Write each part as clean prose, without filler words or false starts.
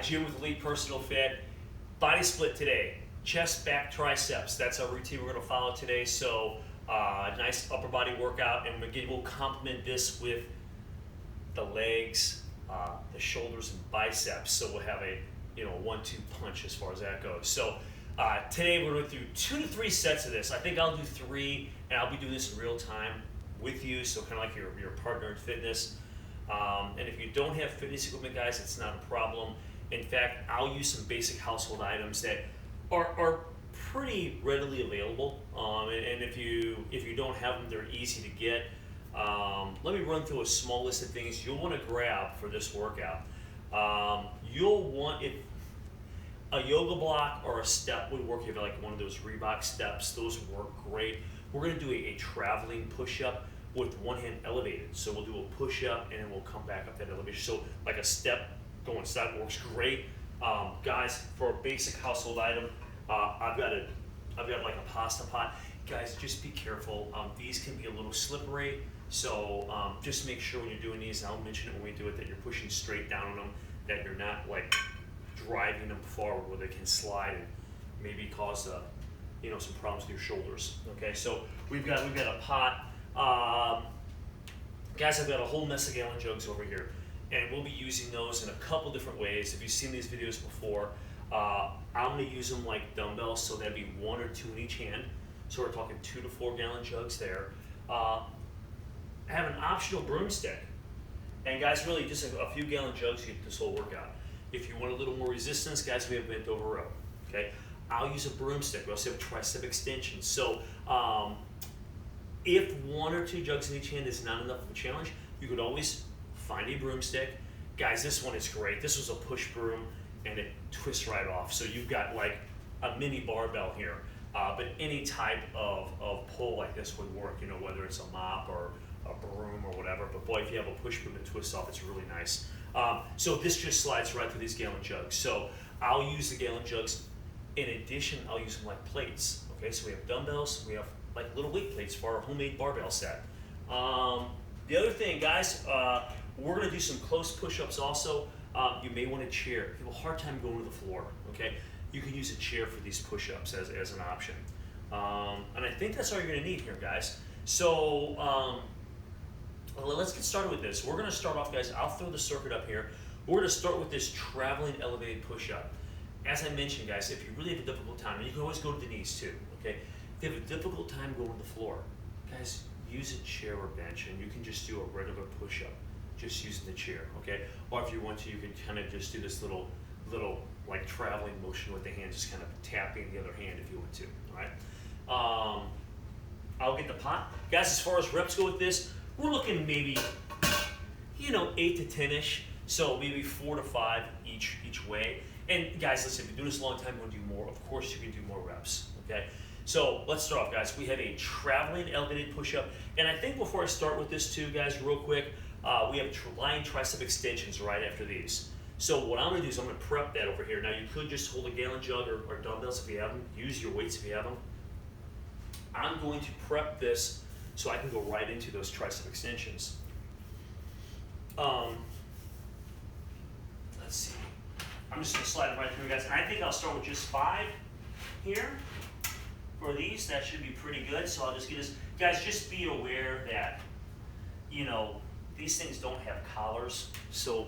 Jim with Elite Personal Fit. Body split today. Chest, back, triceps. That's our routine we're going to follow today. So nice upper body workout, and again, we'll complement this with the legs, the shoulders, and biceps. So we'll have a 1-2 punch as far as that goes. So today we're going to do 2 to 3 sets of this. I think I'll do 3, and I'll be doing this in real time with you, so kind of like your partner in fitness. And if you don't have fitness equipment, guys, it's not a problem. In fact, I'll use some basic household items that are pretty readily available. And if you don't have them, they're easy to get. Let me run through a small list of things you'll want to grab for this workout. You'll want a yoga block or a step would work. If you have like one of those Reebok steps, those work great. We're going to do a traveling push-up with one hand elevated. So we'll do a push-up and then we'll come back up that elevation. So like a step going side works great. Guys, for a basic household item, I've got like a pasta pot. Guys, just be careful. These can be a little slippery. So just make sure when you're doing these, and I'll mention it when we do it, that you're pushing straight down on them, that you're not like driving them forward where they can slide and maybe cause some problems with your shoulders. Okay, so we've got a pot. Guys, I've got a whole mess of gallon jugs over here, and we'll be using those in a couple different ways. If you've seen these videos before, I'm going to use them like dumbbells, so that'd be 1 or 2 in each hand. So we're talking 2 to 4 gallon jugs there. I have an optional broomstick, and guys, really just a few gallon jugs to get this whole workout. If you want a little more resistance, guys, we have bent over row. Okay, I'll use a broomstick. We also have tricep extensions. So if 1 or 2 jugs in each hand is not enough of a challenge, you could always find a broomstick. Guys, this one is great. This was a push broom, and it twists right off. So you've got like a mini barbell here. But any type of pull like this would work, whether it's a mop or a broom or whatever. But boy, if you have a push broom that twists off, it's really nice. So this just slides right through these gallon jugs. So I'll use the gallon jugs. In addition, I'll use them like plates. Okay, so we have dumbbells, we have like little weight plates for our homemade barbell set. The other thing, guys, we're gonna do some close push-ups also. You may want a chair. If you have a hard time going to the floor, okay, you can use a chair for these push-ups as an option. And I think that's all you're gonna need here, guys. So let's get started with this. We're gonna start off, guys, I'll throw the circuit up here. We're gonna start with this traveling elevated push-up. As I mentioned, guys, if you really have a difficult time, and you can always go to the knees too, okay? If you have a difficult time going to the floor, guys, use a chair or bench, and you can just do a regular push-up, just using the chair, okay? Or if you want to, you can kind of just do this little like traveling motion with the hand, just kind of tapping the other hand if you want to, all right? I'll get the pot. Guys, as far as reps go with this, we're looking maybe, 8 to 10-ish, so maybe 4 to 5 each way. And guys, listen, if you're doing this a long time, you want to do more, of course you can do more reps, okay? So let's start off, guys. We have a traveling elevated push-up. And I think before I start with this too, guys, real quick, we have lying tricep extensions right after these. So what I'm gonna do is I'm gonna prep that over here. Now you could just hold a gallon jug or dumbbells if you have them. Use your weights if you have them. I'm going to prep this so I can go right into those tricep extensions. Let's see. I'm just gonna slide it right through, guys. And I think I'll start with just 5 here for these. That should be pretty good. So I'll just get this. Guys, just be aware that, these things don't have collars. So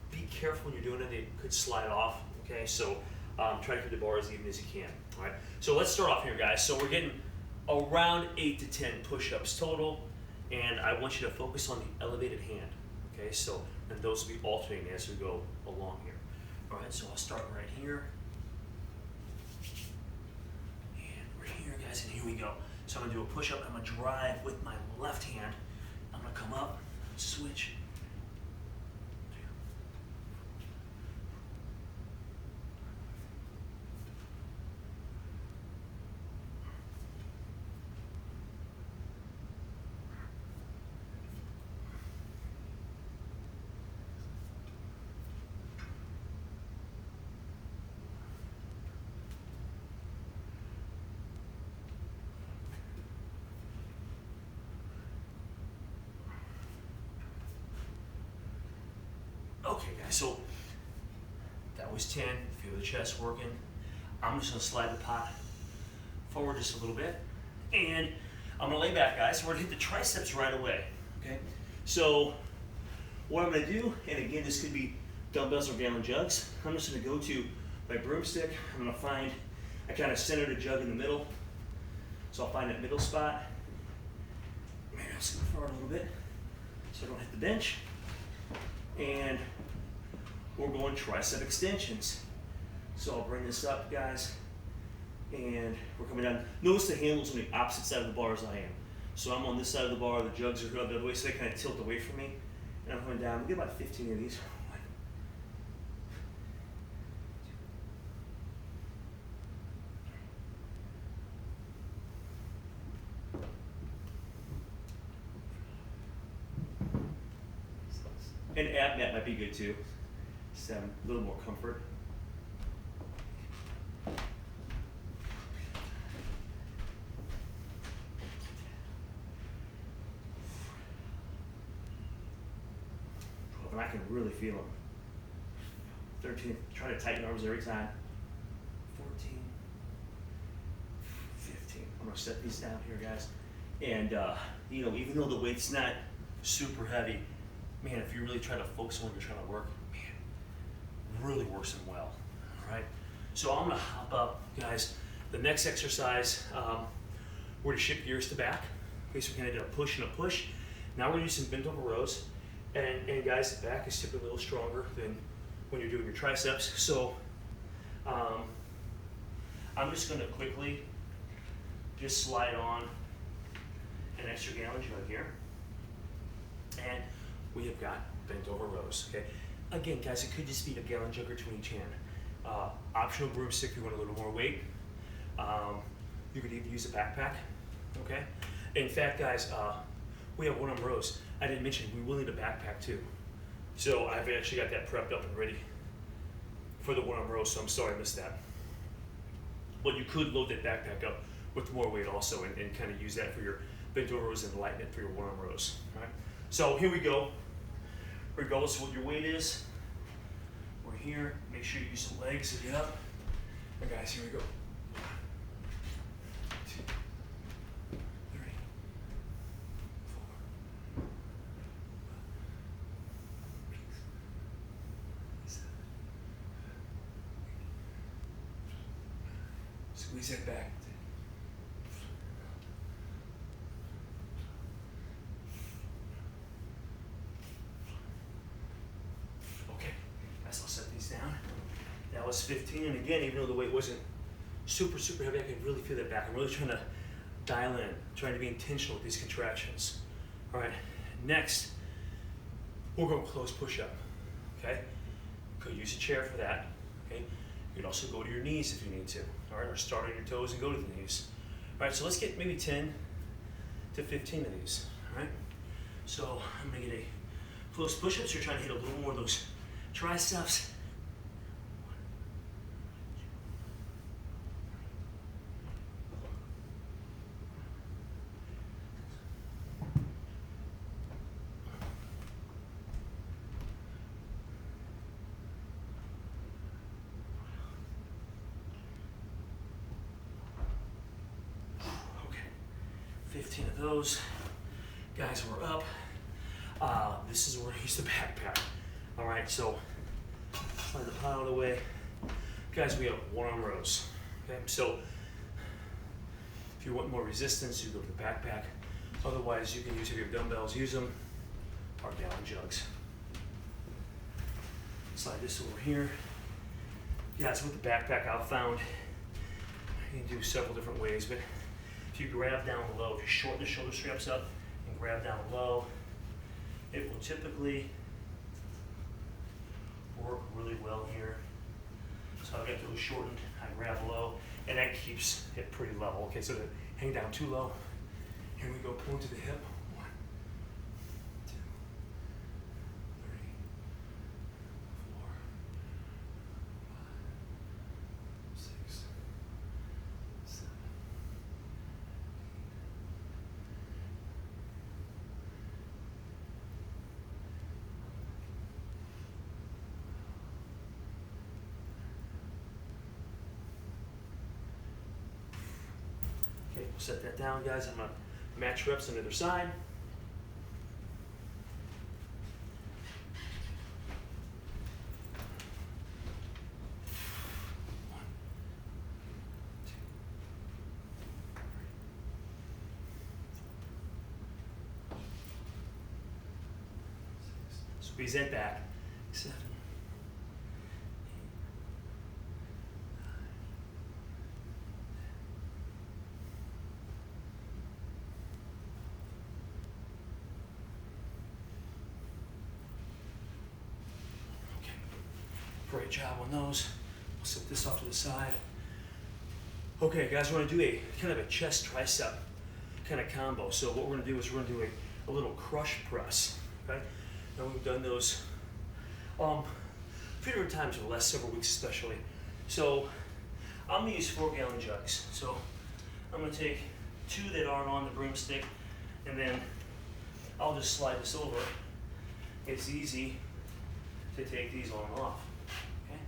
be careful when you're doing it. They could slide off, okay? So try to keep the bar as even as you can, all right? So let's start off here, guys. So we're getting around 8 to 10 push-ups total. And I want you to focus on the elevated hand, okay? So, and those will be alternating as we go along here. All right, so I'll start right here. And we're here, guys, and here we go. So I'm gonna do a push-up. I'm gonna drive with my left hand. I'm gonna come up, switch. Okay, guys, so was 10. Feel the chest working. I'm just gonna slide the pot forward just a little bit. And I'm gonna lay back, guys. We're gonna hit the triceps right away, okay? So what I'm gonna do, and again, this could be dumbbells or gallon jugs. I'm just gonna go to my broomstick. I'm gonna find, I kind of center the jug in the middle. So I'll find that middle spot. Maybe I'll scoot forward a little bit so I don't hit the bench. And we're going tricep extensions. So I'll bring this up, guys, and we're coming down. Notice the handle's on the opposite side of the bar as I am. So I'm on this side of the bar, the jugs are the other way, so they kind of tilt away from me. And I'm coming down. We get about 15 of these. And ab mat might be good too. Just have a little more comfort. And I can really feel them. 13, try to tighten arms every time. 14, 15. I'm gonna set these down here, guys. And you know, even though the weight's not super heavy, man, if you really try to focus on what you're trying to work, man, really works them well, all right? So I'm gonna hop up, guys. The next exercise, we're gonna shift gears to back. Okay, so we kind of did a push and a push. Now we're gonna use some bent over rows. And guys, the back is typically a little stronger than when you're doing your triceps. So I'm just gonna quickly just slide on an extra gallon jug here. And we have got bent over rows, okay? Again, guys, it could just be a gallon jug or two in each hand. Optional broomstick if you want a little more weight. You could even use a backpack, okay? In fact, guys, we have one-arm rows. I didn't mention we will need a backpack too. So I've actually got that prepped up and ready for the one-arm rows, so I'm sorry I missed that. But you could load that backpack up with more weight also and kind of use that for your bent over rows and lighten it for your one-arm rows, all right? So here we go. Regardless of what your weight is, we're here. Make sure you use the legs to get up. And guys, here we go. 1, 2, 3, 4, 5, 6, 7. Squeeze that back. I'll set these down. That was 15, and again, even though the weight wasn't super heavy, I could really feel that back. I'm really trying to dial in, trying to be intentional with these contractions. All right, next, we're going close push-up, okay? Could use a chair for that, okay? You could also go to your knees if you need to, all right? Or start on your toes and go to the knees. All right, so let's get maybe 10 to 15 of these, all right? So I'm gonna get a close push-ups. You're trying to hit a little more of those triceps. 1, 2, 3. Okay, 15 of those. Guys, we're up. This is where I use the backpack. All right, so slide the pot out of the way. Guys, we have one-arm rows, okay? So if you want more resistance, you go to the backpack. Otherwise, you can use, if you have dumbbells, use them, or gallon jugs. Slide this over here. Guys, with the backpack, I've found you can do several different ways, but if you grab down low, if you shorten the shoulder straps up and grab down low, it will typically work really well here. So I've got those shortened, I grab low, and that keeps it pretty level. Okay, so to hang down too low, here we go, pull into the hip. 1, 2, 3, 4, 5, 6, 7, 8. Set that down, guys. I'm gonna match reps on the other side. Squeeze that back. 7, 8, 9. Okay. Great job on those. We'll set this off to the side. Okay, guys, we're gonna do a kind of a chest tricep kind of combo. So what we're gonna do is we're gonna do a little crush press. Okay. Now we've done those a few different times over the last several weeks especially. So I'm gonna use 4-gallon jugs. So I'm gonna take 2 that aren't on the broomstick, and then I'll just slide this over. It's easy to take these on and off, okay?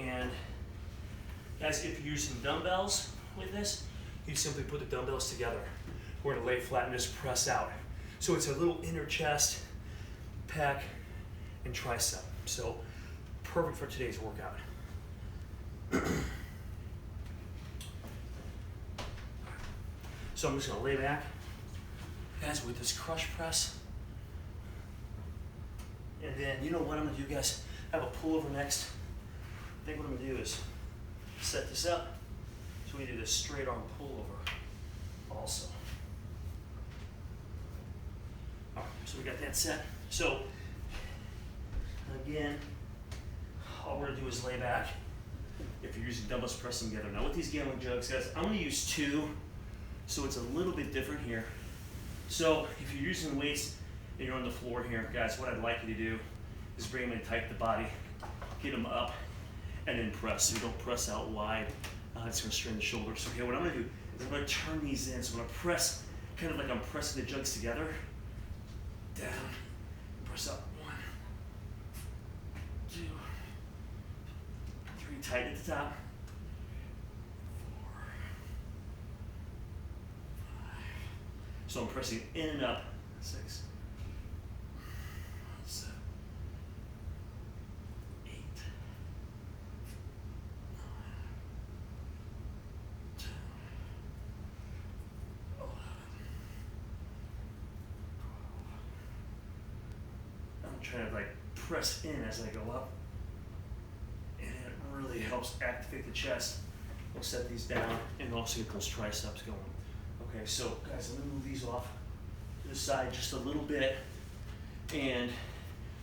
And guys, if you're using dumbbells with this, you simply put the dumbbells together. We're gonna lay flat and just press out. So it's a little inner chest, pec, and tricep. So perfect for today's workout. So I'm just gonna lay back, guys, with this crush press. And then, you know what I'm gonna do, guys? I have a pullover next. I think what I'm gonna do is set this up so we do this straight arm pullover also. All right, so we got that set. So again, all we're gonna do is lay back. If you're using dumbbells, press them together. Now with these gallon jugs, guys, I'm gonna use 2, so it's a little bit different here. So if you're using weights and you're on the floor here, guys, what I'd like you to do is bring them in tight the body, get them up, and then press. So you don't press out wide. It's gonna strain the shoulders. Okay, what I'm gonna do is I'm gonna turn these in. So I'm gonna press, kind of like I'm pressing the jugs together. Down, press up. 1, 2, 3, tight at the top. 4, 5. So I'm pressing in and up. 6, 7, 8, 9, 10, 11, 12. I'm trying to like press in as I go up, and it really helps activate the chest. We'll set these down and also get those triceps going. Okay, so guys, let me move these off to the side just a little bit, and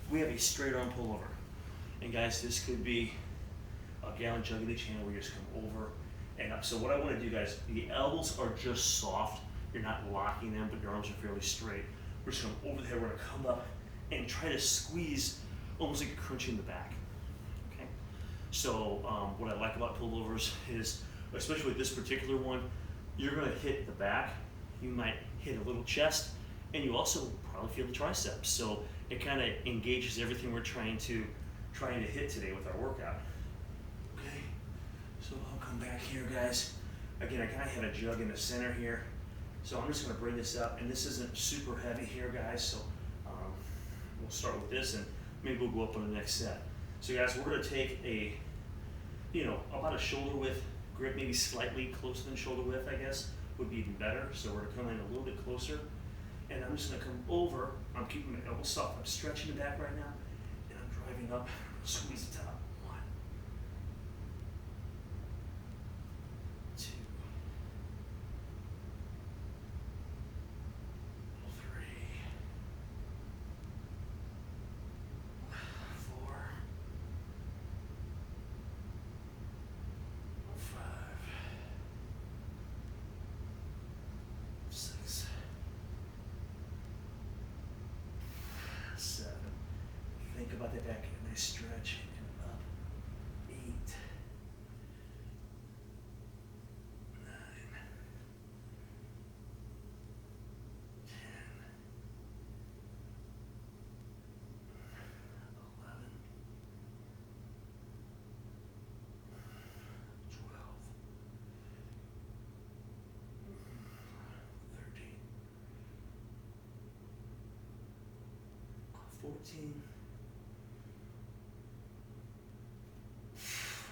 we have a straight arm pullover. And guys, this could be a gallon jug in each hand where you just come over and up. So what I want to do, guys, the elbows are just soft. You're not locking them, but your arms are fairly straight. We're just going over the head. We're going to come up and try to squeeze almost like a crunch in the back. Okay. So what I like about pullovers is, especially with this particular one, you're going to hit the back. You might hit a little chest, and you also probably feel the triceps. So it kind of engages everything we're trying to hit today with our workout. Okay. So I'll come back here, guys. Again, I kind of have a jug in the center here. So I'm just going to bring this up, and this isn't super heavy here, guys. So we'll start with this, and maybe we'll go up on the next set. So guys, we're going to take a, about a shoulder width grip, maybe slightly closer than shoulder width, I guess, would be even better. So we're going to come in a little bit closer, and I'm just going to come over. I'm keeping my elbows soft. I'm stretching the back right now, and I'm driving up, squeeze the top. 1, 2, 3, 4, 5, 6, 7. Think about that back, a nice stretch, and up. 8, 9, 10, 11, 12, 14,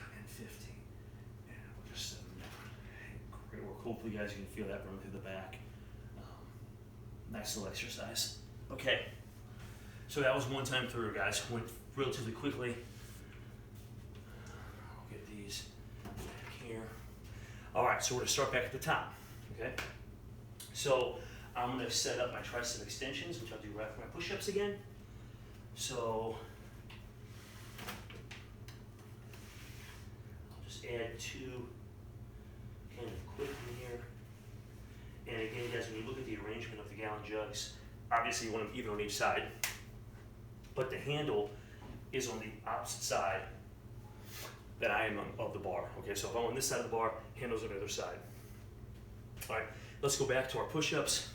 and 15. And we'll just set them down. Great work. Hopefully you guys can feel that run through the back. Nice little exercise. Okay, so that was one time through, guys. Went relatively quickly. I'll get these back here. All right, so we're gonna start back at the top, okay? So I'm gonna set up my tricep extensions, which I'll do right after my push-ups again. So I'll just add 2 kind of quickly here. And again, guys, when you look at the arrangement of the gallon jugs, obviously you want them even on each side, but the handle is on the opposite side that I am of the bar. Okay, so if I'm on this side of the bar, handle's on the other side. All right, let's go back to our push-ups.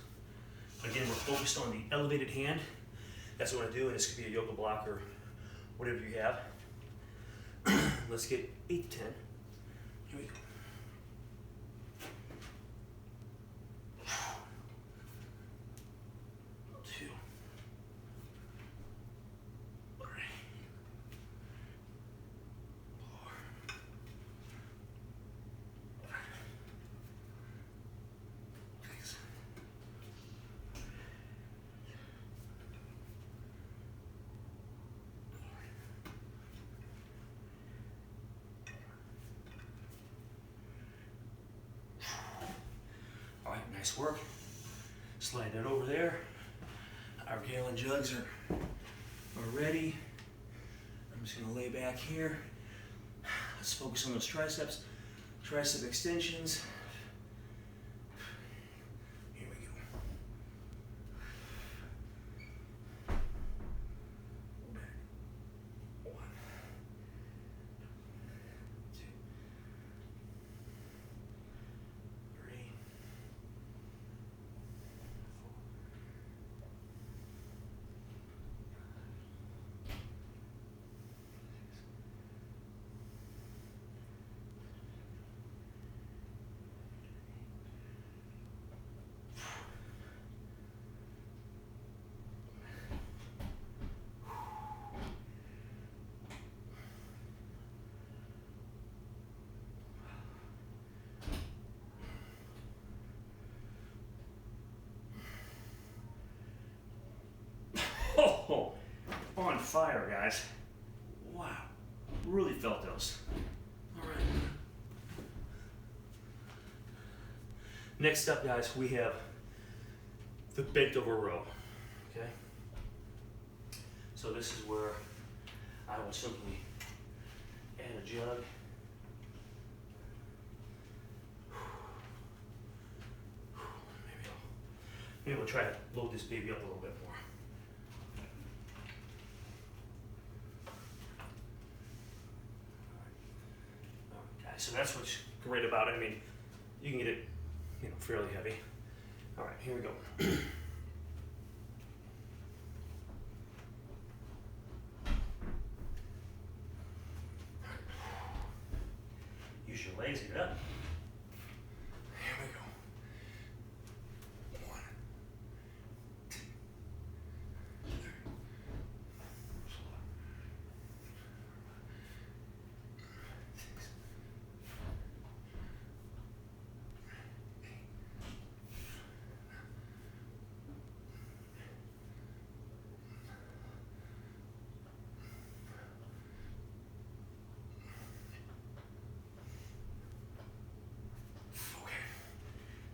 Again, we're focused on the elevated hand. That's what I do, and this could be a yoga block or whatever you have. Let's get 8 to 10. Here we go. 2, 3, 4, 5, 6. All right, nice work. Slide that over there. Our gallon jugs are ready. I'm just gonna lay back here. Let's focus on those triceps, tricep extensions. Here we go. Back. 1, 2, 3, Oh, on fire, guys. Wow, really felt those. All right. Next up, guys, we have the bent over row, okay? So this is where I will simply add a jug. Maybe we'll try to load this baby up a little bit more. So that's what's great about it. I mean, you can get it, fairly heavy. All right, here we go. Use your legs to get up. Here we go. 1, 2, 3, 4, 6.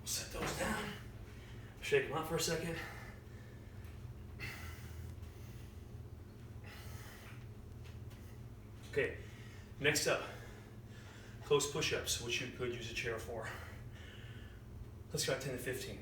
Set those down, shake them up for a second. Okay, next up, close push-ups, which you could use a chair for. Let's go 10 to 15.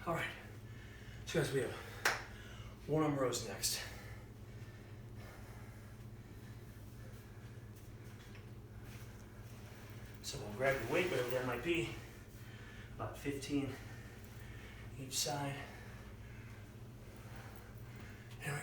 All right, so guys, we have One-arm rows next. So we'll grab your weight, whatever that might be, about 15 each side. There we go.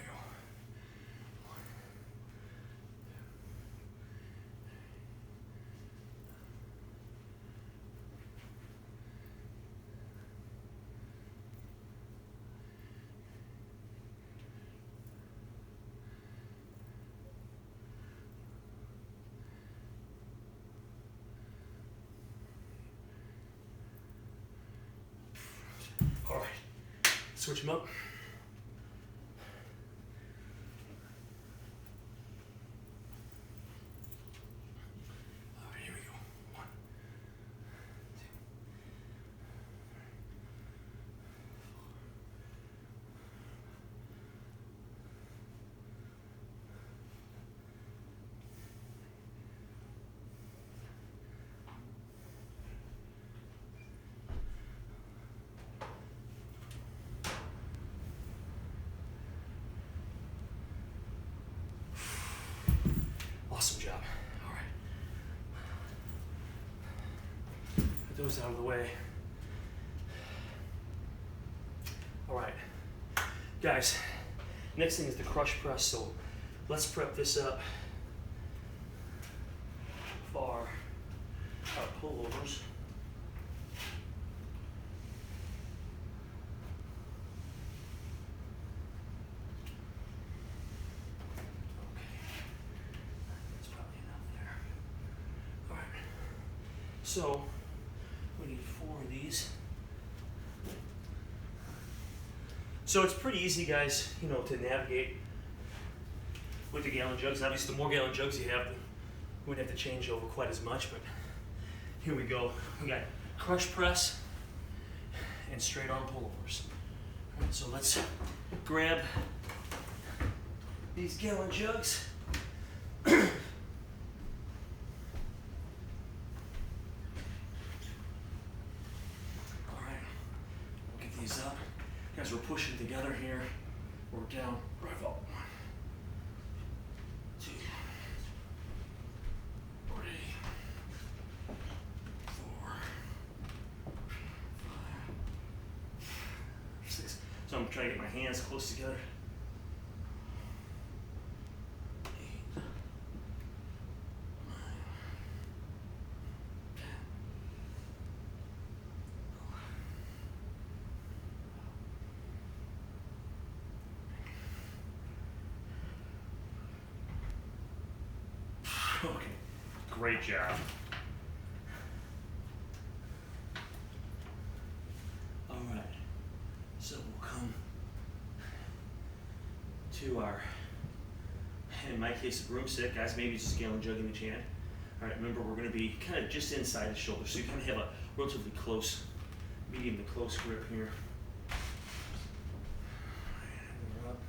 All right, switch them up. All right, here we go. 1, 2, 4. Awesome job. All right. Put those out of the way. All right. Guys, next thing is the crush press, so let's prep this up for our pullovers. So we need 4 of these. So it's pretty easy, guys, you know, to navigate with the gallon jugs. Obviously, the more gallon jugs you have, we wouldn't have to change over quite as much, but here we go. We got crush press and straight arm pullovers. All right, so let's grab these gallon jugs. Up. Guys, we're pushing together here. We're down, right up. 1, 2, 3, 4, 5, 6. So I'm trying to get my hands close together. 8, 9, 10. Okay, great job. All right, so we'll come to our, in my case, a broomstick. Guys, maybe just a gallon jug in each hand. All right, remember we're gonna be kind of just inside the shoulder, so you kind of have a relatively close, medium to close grip here. We're up.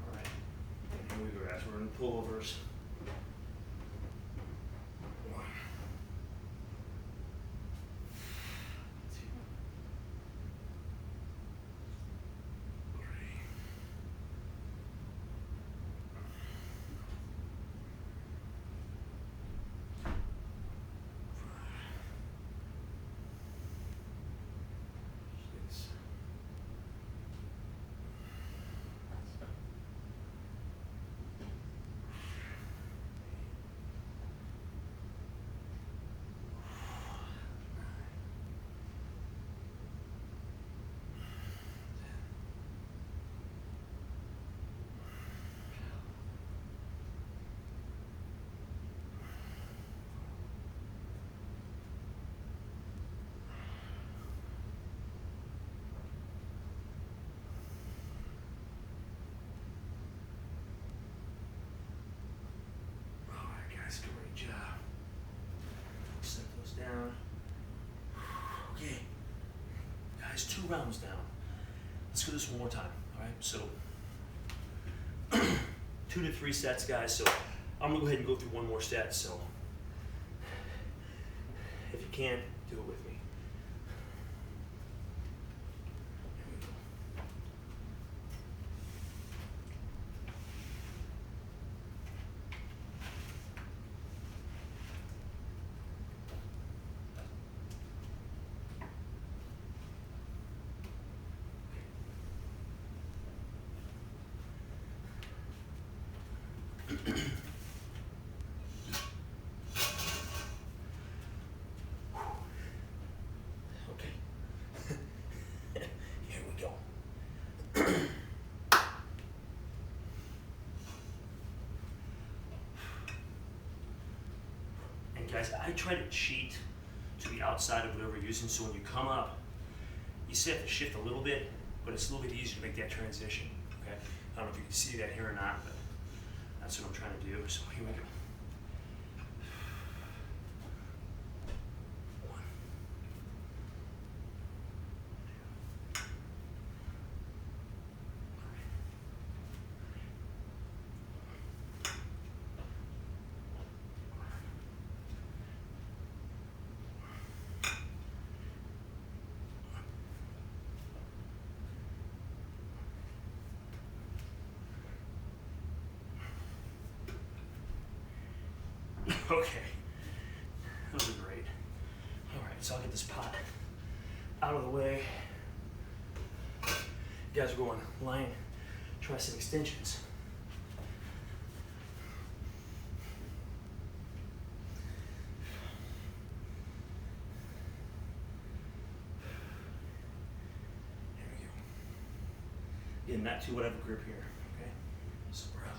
All right, and here we go, guys. We're in pullovers. 1, 2, 3, 5, 6. Guys, great job. Set those down. Okay, guys, 2 rounds down. Let's do this one more time. All right, so 2 to 3 sets, guys. So I'm gonna go ahead and go through one more set. So if you can, do it with me. Here we go. guys, I try to cheat to the outside of whatever you're using, so when you come up, you still have to shift a little bit, but it's a little bit easier to make that transition, okay? I don't know if you can see that here or not, but that's what I'm trying to do, so here we go. Okay, those are great. All right, so I'll get this pot out of the way. You guys are going lying tricep extensions. There we go. Getting that to whatever grip here, okay? So we're up.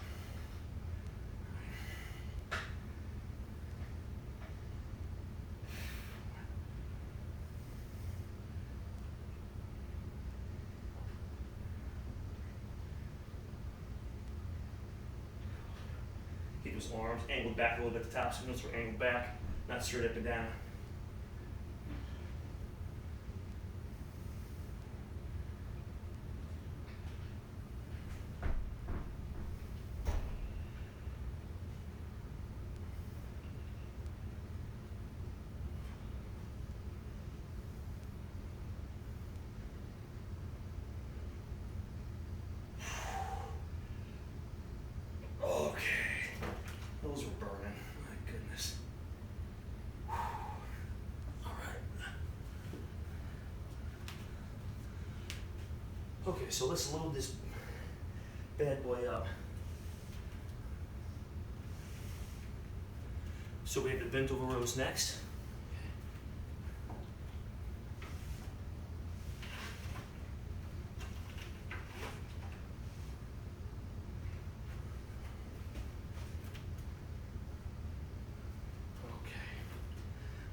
Keep those arms angled back a little bit at the top, so notice we're angled back, not straight up and down. Those were burning, my goodness. All right. Okay, so let's load this bad boy up. So we have the bent over rows next.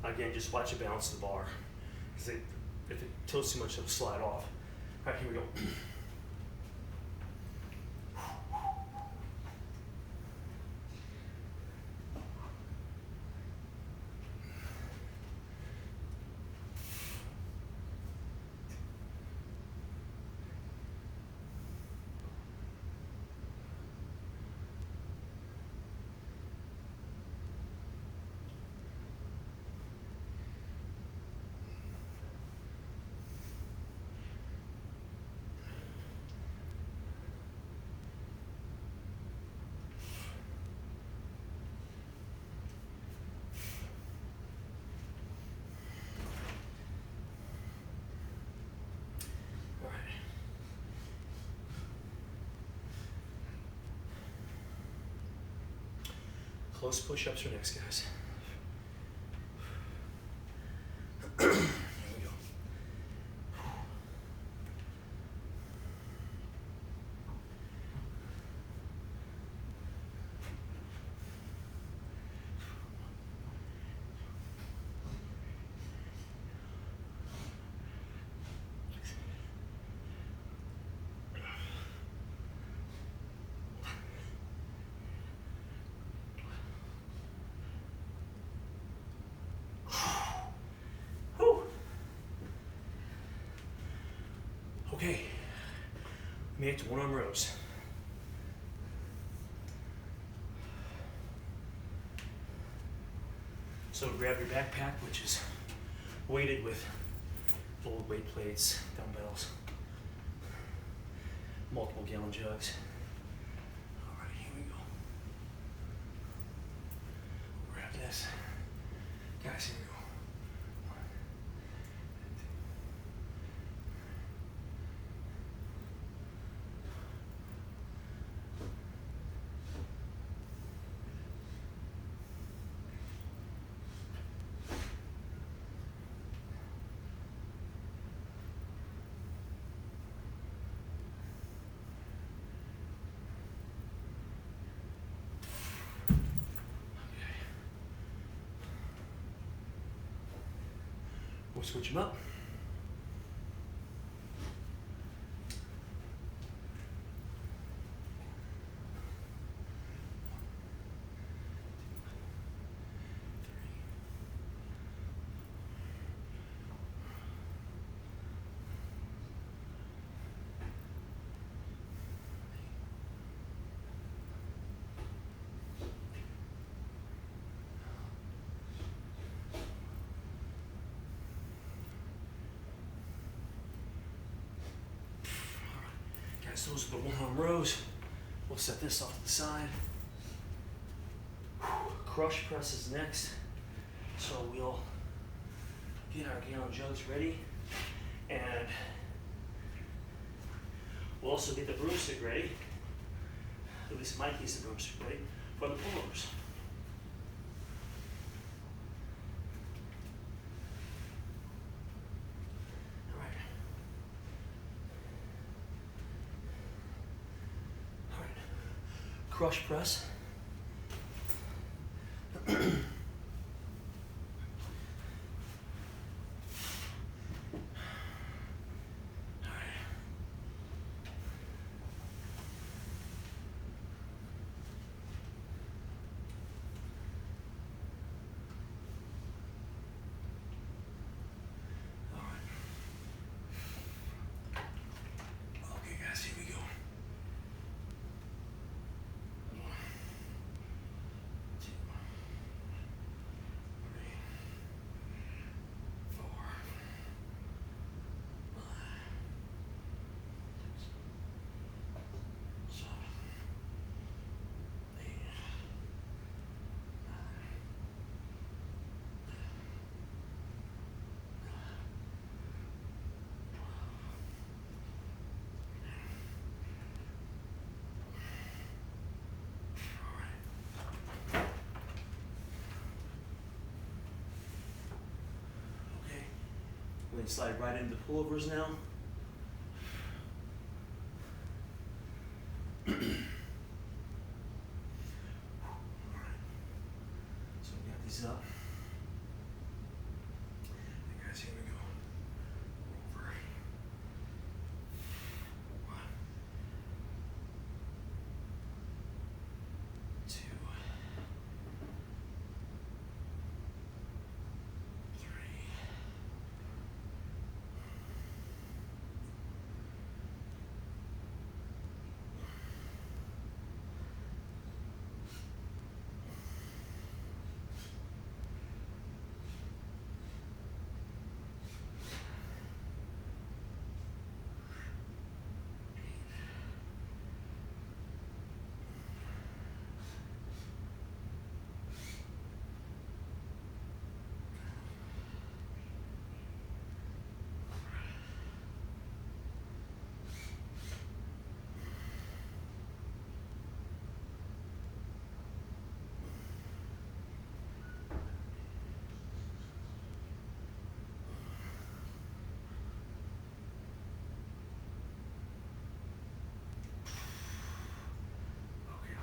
Again, just watch the balance of the bar, because if it tilts too much, it'll slide off. All right, here we go. Close push-ups are next, guys. Here we go. Okay, made it to one-arm rows. So grab your backpack, which is weighted with old weight plates, dumbbells, multiple gallon jugs. All right, here we go. Grab this. Guys, here we go. we'll switch them up. Guys, those are the one-arm rows. We'll set this off to the side. Crush press is next. So we'll get our gallon jugs ready, and we'll also get the broomstick ready. At least in my case, the broomstick ready for the pullovers. Crush press. We're going to slide right into pullovers now. So we got these up. And guys, here we go. Over. 1, 2, 3.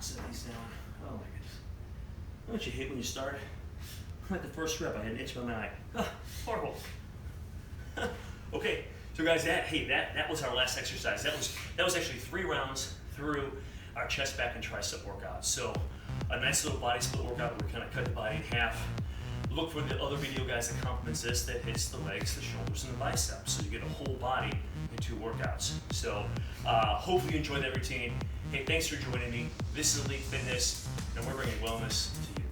Set these down. Oh my goodness. Don't you hate when you start? Like the first rep, I had an itch in my eye. Horrible. Okay, so guys, that was our last exercise. That was actually 3 rounds through our chest, back, and tricep workout. So a nice little body split workout where we kind of cut the body in half. Look for the other video, guys, that complements this, that hits the legs, the shoulders, and the biceps. So you get a whole body in 2 workouts. So hopefully you enjoyed that routine. Hey, thanks for joining me. This is Elite Fitness, and we're bringing wellness to you.